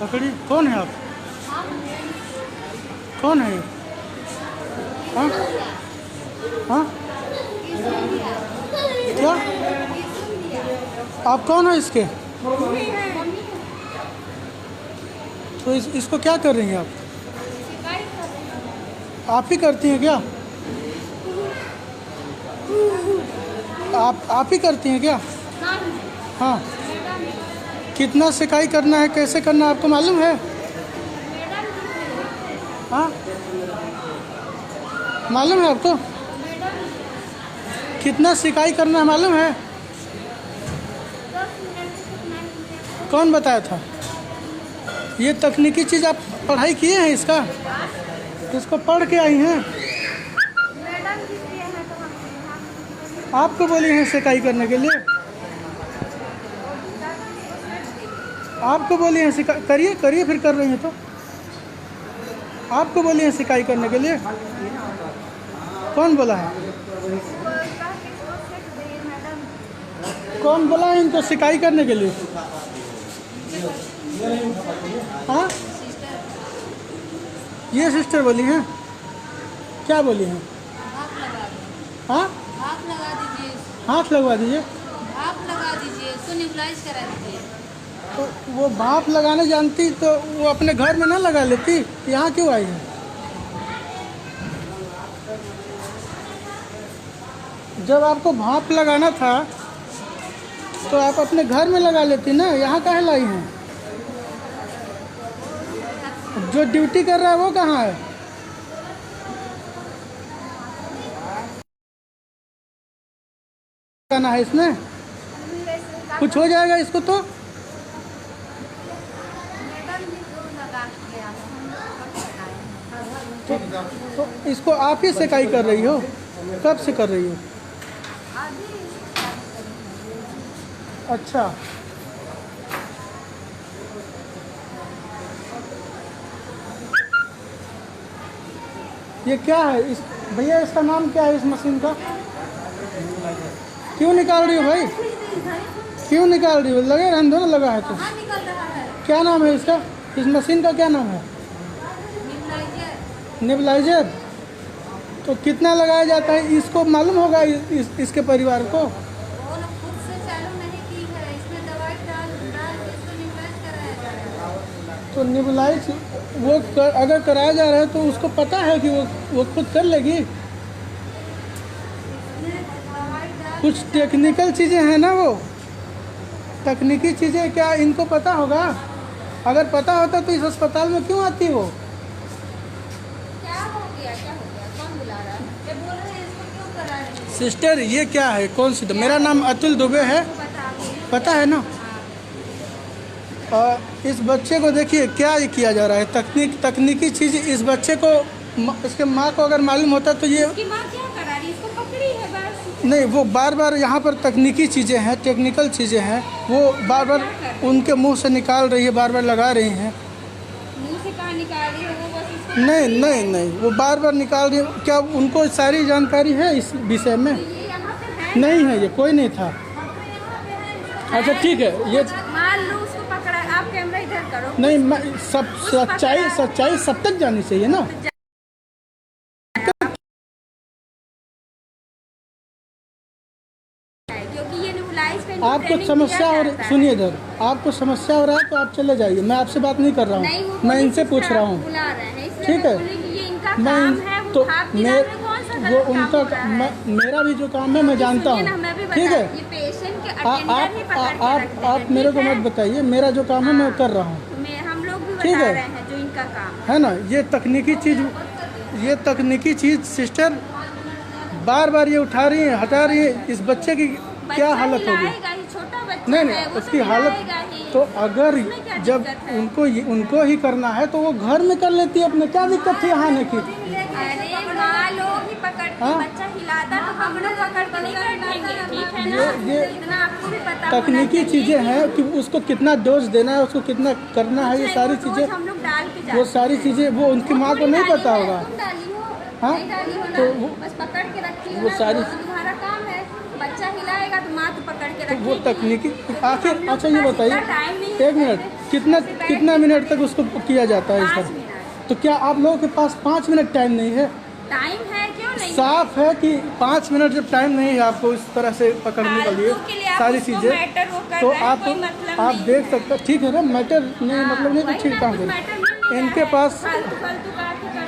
पकड़ी। कौन है आप? कौन है ये? हाँ हाँ, क्या आप कौन है इसके? तो इसको क्या कर रही हैं आप? आप ही करती हैं क्या? आप ही करती हैं क्या? हाँ। कितना सिकाई करना है, कैसे करना है, आपको मालूम है? हाँ, मालूम है आपको? कितना सिकाई करना है मालूम है? कौन बताया था? ये तकनीकी चीज़ आप पढ़ाई किए हैं इसका? इसको पढ़ के आई हैं? आपको बोली हैं सिकाई करने के लिए? आपको बोली हैं सिकाई करिए, करिए फिर कर रही हैं तो? आपको बोली हैं सिकाई करने के लिए? कौन बोला है? कौन बोला है इनको सिकाई करने के लिए? हाँ, ये सिस्टर बोली हैं? क्या बोली हैं? हाँ, हाथ लगा दीजिए, हाथ लगवा दीजिए। भाप लगा दीजिए, उसको न्यूट्रलाइज करा दीजिए। तो वो भाप लगाने जानती तो वो अपने घर में ना लगा लेती, यहाँ क्यों आई है? जब आपको भाप लगाना था तो आप अपने घर में लगा लेती ना, यहाँ काहे लाई हैं? जो ड्यूटी कर रहा है वो कहाँ है? करना है इसमें, कुछ हो जाएगा इसको तो। तो इसको आप ही सिकाई कर रही हो? कब से कर रही हो? अच्छा, ये क्या है इस भैया, इसका नाम क्या है इस मशीन का? क्यों निकाल रही हो भाई? क्यों निकाल रही हो? लगे रहने दो ना, लगा है तो। क्या नाम है इसका? इस मशीन का क्या नाम है? नेबुलाइजर। तो कितना लगाया जाता है इसको मालूम होगा इसके परिवार को? तो नेबुलाइज अगर कराया जा रहा है तो उसको पता है कि वो खुद कर लेगी? कुछ टेक्निकल चीज़ें हैं ना, वो तकनीकी चीज़ें क्या इनको पता होगा? अगर पता होता तो इस अस्पताल में क्यों आती वो? क्या हो गया, क्या हो गया? कौन बुला रहा है? ये बोल रहे हैं इसको क्यों करा रहे हैं? सिस्टर ये क्या है, कौन सी? मेरा नाम अतुल दुबे है, पता है ना? इस बच्चे को देखिए क्या किया जा रहा है, तकनीकी चीज़। इस बच्चे को, इसके माँ को अगर मालूम होता तो ये इसकी माँ क्या करा रही है? इसको पकड़ी है बस। नहीं, वो बार बार यहाँ पर तकनीकी चीज़ें हैं, टेक्निकल चीज़ें हैं, वो बार बार उनके मुंह से निकाल रही है, बार बार लगा रही हैं। मुंह से कहाँ निकाल रही है वो? बस इसको नहीं नहीं नहीं, वो बार बार निकाल रही है। क्या उनको सारी जानकारी है इस विषय में? ये यहाँ पे है नहीं है, ये कोई नहीं था। अच्छा ठीक है, ये मान लो उसको पकड़ा, आप कैमरा इधर करो। नहीं, सब सच्चाई सब तक जानी चाहिए ना। क्योंकि ये न्यूलाइज पे आपको समस्या हो रही, सुनिए इधर, आपको समस्या हो रहा है तो आप चले जाइए, मैं आपसे बात नहीं कर रहा हूँ, मैं इनसे पूछ रहा हूँ। ठीक है, मैं तो वो उनका मेरा भी जो काम है मैं जानता हूँ। ठीक है, आप मेरे को मत बताइए, मेरा जो काम है मैं कर रहा हूँ। हम लोग भी ठीक बता है, रहे हैं जो इनका काम है ना। ये तकनीकी चीज़ सिस्टर बार बार ये उठा रही है, हटा रही है। इस बच्चे की क्या हालत होगी? नहीं नहीं, उसकी हालत तो अगर जब उनको ही करना है तो वो घर में कर लेती है अपने, क्या दिक्कत थी यहाँ आने की? अरे माँ लोग ही पकड़ के बच्चा हिलाता तो हम लोग पकड़ के नहीं बैठेंगे, ठीक है ना? ये इतना आपको भी पता तकनीकी चीज़ें हैं कि उसको कितना डोज देना है, उसको कितना करना है, ये सारी चीज़ें, हम लोग डाल के वो सारी चीज़ें वो उनकी माँ को नहीं पता होगा। हाँ, तो बस पकड़ के रखी वो सारी तुम्हारा काम है। बच्चा हिलाएगा तो माँ तो पकड़ के वो तकनीकी आखिर। अच्छा ये बताइए, एक मिनट, कितना मिनट तक उसको किया जाता है इस 5 पर? मिनट तो क्या आप लोगों के पास 5 मिनट टाइम नहीं है? टाइम है, क्यों नहीं? साफ है कि 5 मिनट जब टाइम नहीं है आपको इस तरह से पकड़ने के लिए सारी चीज़ें, तो आप देख सकते हैं। ठीक है ना, मैटर नहीं मतलब नहीं तो ठीक काम करिए इनके पास।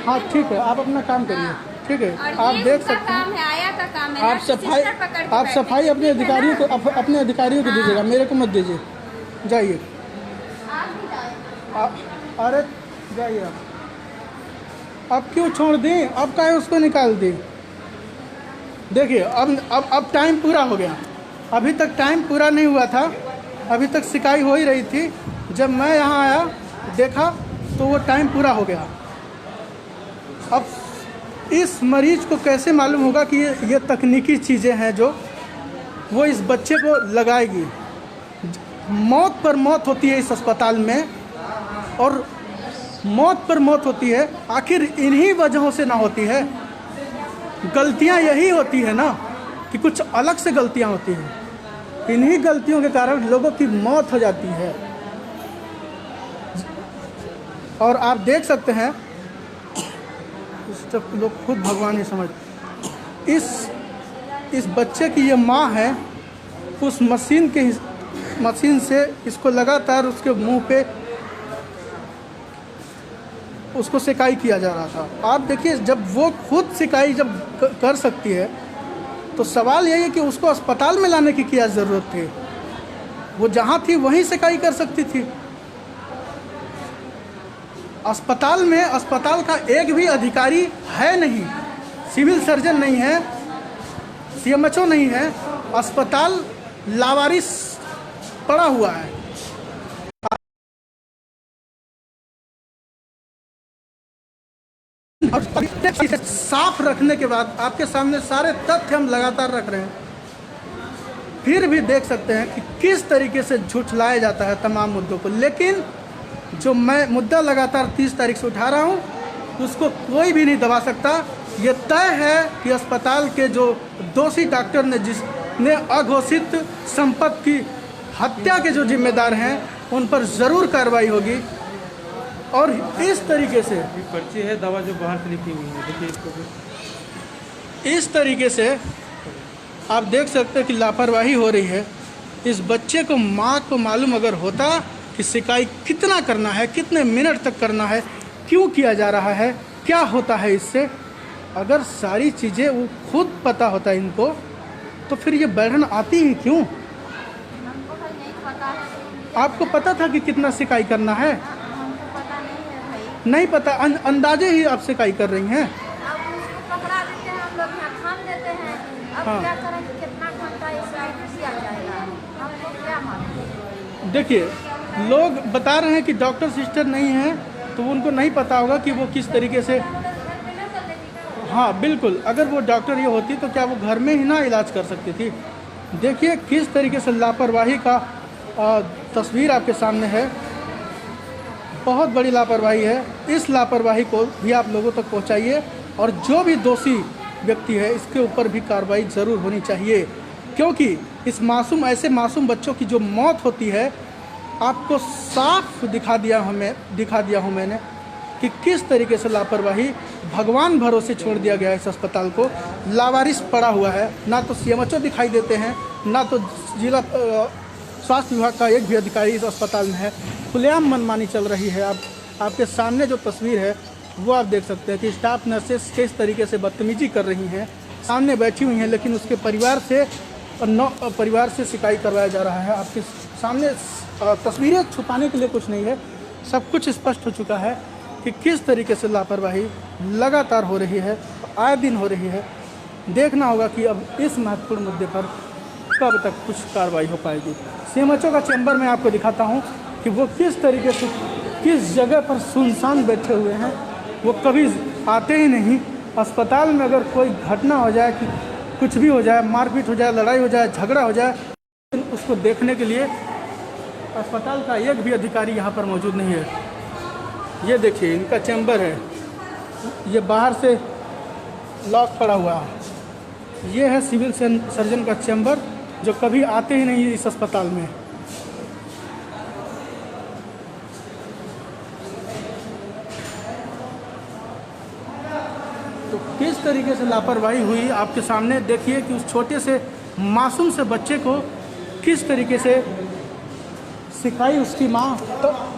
हाँ ठीक है, आप अपना काम करिए, ठीक है। आप देख सकते हैं आया का काम है, आप सफाई अपने अधिकारियों को अपने अधिकारियों को दीजिएगा, मेरे को मत दीजिए। जाइए अरे जाइए आप। अब क्यों छोड़ दी? अब काहे उसको निकाल दी? देखिए अब टाइम पूरा हो गया, अभी तक टाइम पूरा नहीं हुआ था, अभी तक सिकाई हो ही रही थी। जब मैं यहाँ आया देखा तो वो टाइम पूरा हो गया। अब इस मरीज को कैसे मालूम होगा कि ये तकनीकी चीज़ें हैं जो वो इस बच्चे को लगाएगी। मौत पर मौत होती है इस अस्पताल में, और मौत पर मौत होती है आखिर इन्हीं वजहों से ना होती है। गलतियां यही होती है ना कि कुछ अलग से गलतियां होती हैं, इन्हीं गलतियों के कारण लोगों की मौत हो जाती है। और आप देख सकते हैं सब लोग खुद भगवान ही समझ। इस बच्चे की ये माँ है, उस मशीन से इसको लगातार उसके मुंह पे उसको सिकाई किया जा रहा था। आप देखिए, जब वो खुद सिकाई जब कर सकती है तो सवाल यही है कि उसको अस्पताल में लाने की क्या ज़रूरत थी? वो जहाँ थी वहीं सिकाई कर सकती थी। अस्पताल में अस्पताल का एक भी अधिकारी है नहीं, सिविल सर्जन नहीं है, सीएमएचओ नहीं है, अस्पताल लावारिस पड़ा हुआ है। और साफ रखने के बाद आपके सामने सारे तथ्य हम लगातार रख रहे हैं, फिर भी देख सकते हैं कि किस तरीके से झुठलाया जाता है तमाम मुद्दों को। लेकिन जो मैं मुद्दा लगातार 30 तारीख से उठा रहा हूं उसको कोई भी नहीं दबा सकता। ये तय है कि अस्पताल के जो दोषी डॉक्टर ने जिसने अघोषित संपत्ति की हत्या के जो जिम्मेदार हैं उन पर ज़रूर कार्रवाई होगी। और इस तरीके से पर्ची है, दवा जो बाहर से लिखी हुई है, देखिए इसको भी। इस तरीके से आप देख सकते हैं कि लापरवाही हो रही है। इस बच्चे को माँ को मालूम अगर होता कि सिकाई कितना करना है, कितने मिनट तक करना है, क्यों किया जा रहा है, क्या होता है इससे, अगर सारी चीज़ें वो खुद पता होता इनको, तो फिर ये बैठन आती ही क्यों? आपको पता था कि कितना सिकाई करना है? नहीं पता, अंदाजे ही आप सिकाई कर रही हैं। पकड़ा देते हैं हम लोग, यहाँ थाम देते हैं। अब हाँ। क्या करें कि कितना घंटा सिया जाएगा, हम लोग क्या मालूम। देखिए, लोग बता रहे हैं कि डॉक्टर सिस्टर नहीं है, तो उनको नहीं पता होगा कि वो किस तरीके से। हाँ बिल्कुल, अगर वो डॉक्टर ये होती तो क्या वो घर में ही ना इलाज कर सकती थी? देखिए किस तरीके से लापरवाही का तस्वीर आपके सामने है। बहुत बड़ी लापरवाही है। इस लापरवाही को भी आप लोगों तक पहुंचाइए, और जो भी दोषी व्यक्ति है इसके ऊपर भी कार्रवाई ज़रूर होनी चाहिए, क्योंकि इस ऐसे मासूम बच्चों की जो मौत होती है, आपको साफ दिखा दिया हूँ मैंने कि किस तरीके से लापरवाही, भगवान भरोसे छोड़ दिया गया है। इस अस्पताल को लावारिस पड़ा हुआ है, ना तो सीएमएचओ दिखाई देते हैं, ना तो जिला स्वास्थ्य विभाग का एक भी अधिकारी इस अस्पताल में है। खुलेआम मनमानी चल रही है। आपके सामने जो तस्वीर है वो आप देख सकते हैं कि स्टाफ नर्सेस किस तरीके से बदतमीजी कर रही हैं, सामने बैठी हुई हैं, लेकिन उसके परिवार से शिकाई करवाया जा रहा है। आपके सामने तस्वीरें छुपाने के लिए कुछ नहीं है, सब कुछ स्पष्ट हो चुका है कि किस तरीके से लापरवाही लगातार हो रही है, आए दिन हो रही है। देखना होगा कि अब इस महत्वपूर्ण मुद्दे पर कब तक कुछ कार्रवाई हो पाएगी। सीएमएचओ का चैम्बर में आपको दिखाता हूं कि वो किस तरीके से किस जगह पर सुनसान बैठे हुए हैं। वो कभी आते ही नहीं। अस्पताल में अगर कोई घटना हो जाए, कि कुछ भी हो जाए, मारपीट हो जाए, लड़ाई हो जाए, झगड़ा हो जाए, उसको देखने के लिए अस्पताल का एक भी अधिकारी यहाँ पर मौजूद नहीं है। ये देखिए इनका चैम्बर है, ये बाहर से लॉक पड़ा हुआ है। ये है सिविल सर्जन का चैम्बर, जो कभी आते ही नहीं इस अस्पताल में। तो किस तरीके से लापरवाही हुई आपके सामने देखिए कि उस छोटे से मासूम से बच्चे को किस तरीके से सिखाई उसकी माँ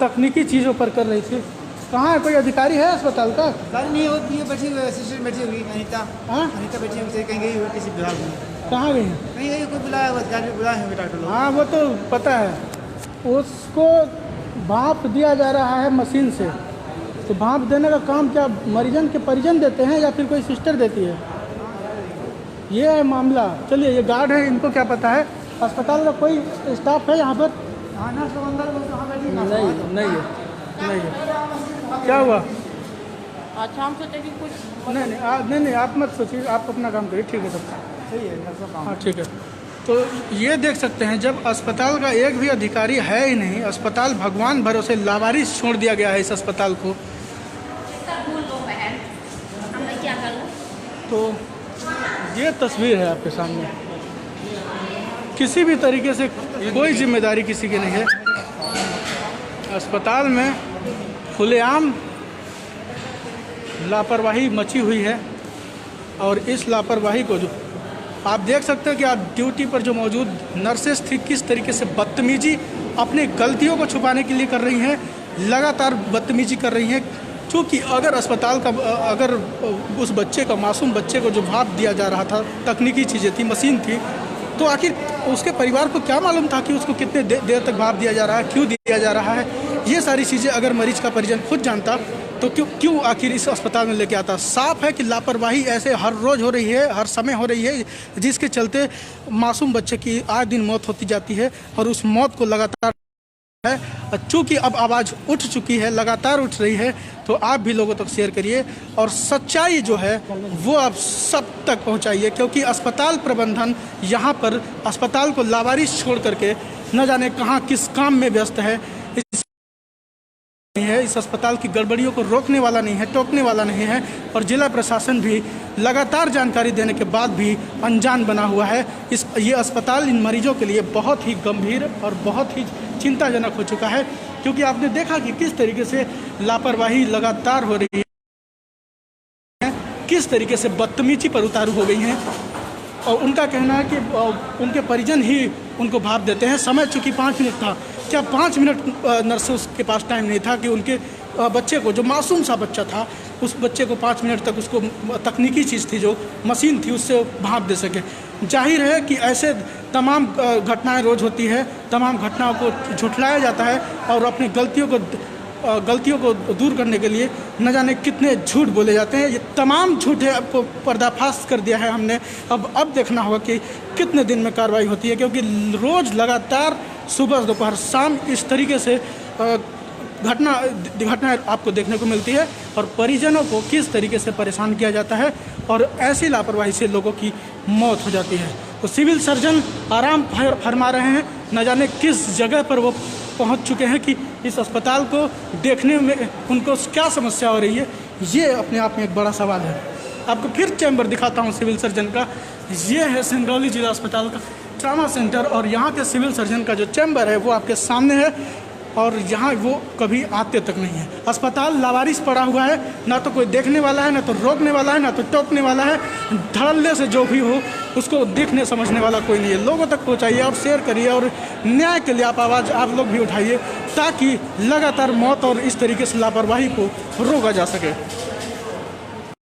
तकनीकी चीज़ों पर कर रही थी। कहाँ है, कोई अधिकारी है अस्पताल का? गाड़ी नहीं होती है, बैठी हुई असिस्टेंट बैठी हुई अनीता। हाँ, अनीता बैठी हुई कहीं गई हुई किसी विभाग में। कहाँ गई? कहीं गई, कोई बुलाया हुआ गाड़ी बुलाए हुए डॉक्टर लोग। हाँ वो तो पता है। उसको भाप दिया जा रहा है मशीन से, तो भाप देने का काम क्या मरीजन के परिजन देते हैं या फिर कोई सिस्टर देती है? ये है मामला। चलिए, ये गार्ड है, इनको क्या पता है? अस्पताल का कोई स्टाफ है यहाँ पर? नहीं है। क्या हुआ? अच्छा, हम सोचे कि कुछ नहीं, आप मत सोचिए, आप अपना काम करिए। ठीक है सब सही है। हाँ ठीक है। तो ये देख सकते हैं, जब अस्पताल का एक भी अधिकारी है ही नहीं, अस्पताल भगवान भरोसे लावारिस छोड़ दिया गया है इस अस्पताल को। तो ये तस्वीर है आपके सामने, किसी भी तरीके से कोई जिम्मेदारी किसी की नहीं है। अस्पताल में खुलेआम लापरवाही मची हुई है और इस लापरवाही को जो आप देख सकते हैं कि आप ड्यूटी पर जो मौजूद नर्सेस थी किस तरीके से बदतमीजी अपनी गलतियों को छुपाने के लिए कर रही हैं, लगातार बदतमीजी कर रही हैं। क्योंकि अगर अस्पताल का अगर उस बच्चे का मासूम बच्चे को जो भाप दिया जा रहा था, तकनीकी चीज़ें थी, मशीन थी, तो आखिर उसके परिवार को क्या मालूम था कि उसको कितने देर तक भाप दिया जा रहा है, क्यों दिया जा रहा है? ये सारी चीज़ें अगर मरीज का परिजन खुद जानता तो क्यों आखिर इस अस्पताल में लेके आता? साफ है कि लापरवाही ऐसे हर रोज़ हो रही है, हर समय हो रही है, जिसके चलते मासूम बच्चे की आए दिन मौत होती जाती है और उस मौत को लगातार है। चूँकि अब आवाज़ उठ चुकी है, लगातार उठ रही है, तो आप भी लोगों तक शेयर करिए और सच्चाई जो है वो आप सब तक पहुंचाइए, क्योंकि अस्पताल प्रबंधन यहाँ पर अस्पताल को लावारिस छोड़ करके न जाने कहाँ किस काम में व्यस्त है। इस अस्पताल की गड़बड़ियों को रोकने वाला नहीं है, टोकने वाला नहीं है और जिला प्रशासन भी लगातार जानकारी देने के बाद भी अनजान बना हुआ है। ये अस्पताल इन मरीजों के लिए बहुत ही गंभीर और बहुत ही चिंताजनक हो चुका है, क्योंकि आपने देखा कि किस तरीके से लापरवाही लगातार हो रही है, किस तरीके से बदतमीजी पर उतारू हो गई हैं और उनका कहना है कि उनके परिजन ही उनको भाप देते हैं। समय चूँकि 5 मिनट था, क्या 5 मिनट नर्सेस के पास टाइम नहीं था कि उनके बच्चे को, जो मासूम सा बच्चा था, उस बच्चे को 5 मिनट तक उसको तकनीकी चीज़ थी, जो मशीन थी, उससे भाप दे सके? जाहिर है कि ऐसे तमाम घटनाएं रोज़ होती है, तमाम घटनाओं को झुठलाया जाता है और अपनी गलतियों को दूर करने के लिए न जाने कितने झूठ बोले जाते हैं। ये तमाम झूठे आपको पर्दाफाश कर दिया है हमने। अब देखना होगा कि कितने दिन में कार्रवाई होती है, क्योंकि रोज़ लगातार सुबह दोपहर शाम इस तरीके से घटना आपको देखने को मिलती है और परिजनों को किस तरीके से परेशान किया जाता है और ऐसी लापरवाही से लोगों की मौत हो जाती है। तो सिविल सर्जन आराम फरमा रहे हैं, न जाने किस जगह पर वो पहुंच चुके हैं कि इस अस्पताल को देखने में उनको क्या समस्या हो रही है। ये अपने आप में एक बड़ा सवाल है। आपको फिर चैम्बर दिखाता हूँ सिविल सर्जन का। ये है सिंगरौली जिला अस्पताल का ट्रामा सेंटर और यहाँ के सिविल सर्जन का जो चैम्बर है वो आपके सामने है और यहाँ वो कभी आते तक नहीं है। अस्पताल लावारिस पड़ा हुआ है, ना तो कोई देखने वाला है, ना तो रोकने वाला है, ना तो टोकने वाला है। धड़ल्ले से जो भी हो उसको देखने समझने वाला कोई नहीं है। लोगों तक पहुँचाइए और शेयर करिए और न्याय के लिए आवाज़ आप लोग भी उठाइए, ताकि लगातार मौत और इस तरीके से लापरवाही को रोका जा सके।